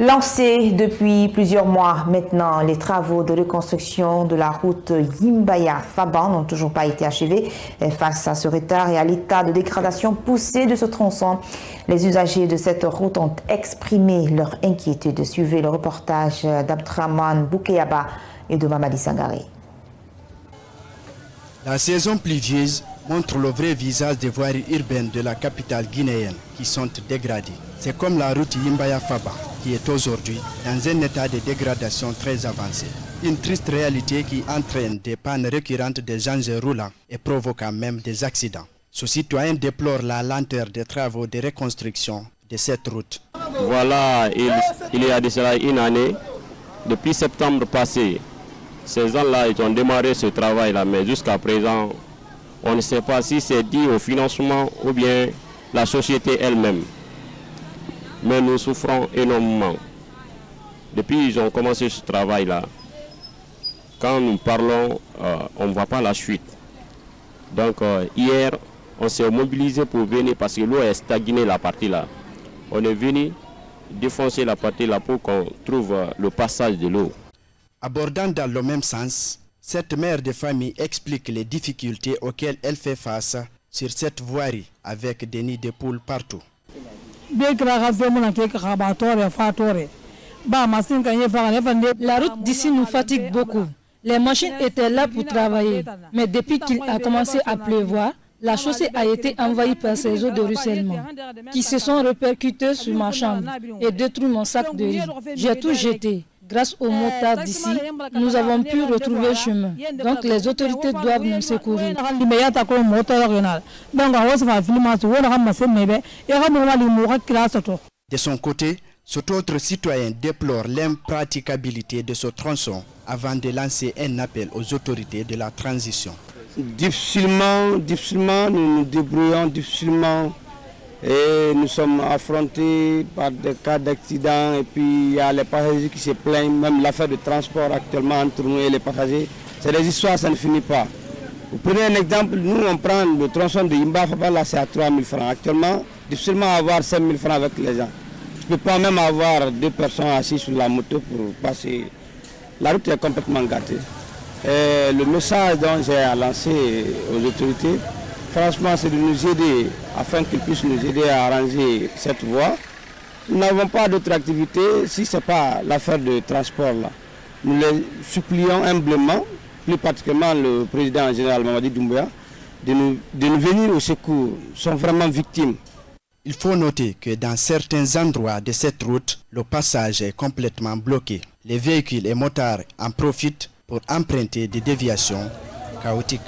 Lancés depuis plusieurs mois maintenant, les travaux de reconstruction de la route Yimbaya-Faban n'ont toujours pas été achevés. Face à ce retard et à l'état de dégradation poussé de ce tronçon, les usagers de cette route ont exprimé leur inquiétude. Suivez le reportage d'Abdraman Boukeyaba et de Mamadi Sangaré. La saison pluvieuse montre le vrai visage des voiries urbaines de la capitale guinéenne qui sont dégradées. C'est comme la route Yimbaya-Faban qui est aujourd'hui dans un état de dégradation très avancé. Une triste réalité qui entraîne des pannes récurrentes des engins roulants et provoquant même des accidents. Ce citoyen déplore la lenteur des travaux de reconstruction de cette route. Voilà, il y a de cela une année, depuis septembre passé, ces gens-là ils ont démarré ce travail-là, mais jusqu'à présent, on ne sait pas si c'est dû au financement ou bien la société elle-même. Mais nous souffrons énormément. Depuis qu'ils ont commencé ce travail-là, quand nous parlons, on ne voit pas la suite. Donc hier, on s'est mobilisé pour venir parce que l'eau est stagnée la partie là. On est venu défoncer la partie là pour qu'on trouve le passage de l'eau. Abordant dans le même sens, cette mère de famille explique les difficultés auxquelles elle fait face sur cette voirie avec des nids de poules partout. La route d'ici nous fatigue beaucoup. Les machines étaient là pour travailler, mais depuis qu'il a commencé à pleuvoir, la chaussée a été envahie par ces eaux de ruissellement qui se sont répercutées sur ma chambre et détruit mon sac de riz. J'ai tout jeté. Grâce aux motards d'ici, nous avons pu retrouver le chemin. Donc les autorités doivent nous secourir. De son côté, cet autre citoyen déplore l'impraticabilité de ce tronçon avant de lancer un appel aux autorités de la transition. Difficilement, nous nous débrouillons difficilement et nous sommes affrontés par des cas d'accident et puis il y a les passagers qui se plaignent, même l'affaire de transport actuellement entre nous et les passagers, c'est des histoires, ça ne finit pas. Vous prenez un exemple, nous on prend le tronçon de Yimbaya-Faban, là c'est à 3 000 francs. Actuellement, difficilement avoir 5 000 francs avec les gens. Je ne peux pas même avoir 2 personnes assises sur la moto pour passer. La route est complètement gâtée. Et le message dont j'ai à lancer aux autorités, franchement, c'est de nous aider afin qu'ils puissent nous aider à arranger cette voie. Nous n'avons pas d'autre activité si ce n'est pas l'affaire de transport là. Nous les supplions humblement, plus particulièrement le président général Mamadi Doumbouya, de nous venir au secours. Ils sont vraiment victimes. Il faut noter que dans certains endroits de cette route, le passage est complètement bloqué. Les véhicules et motards en profitent pour emprunter des déviations chaotiques.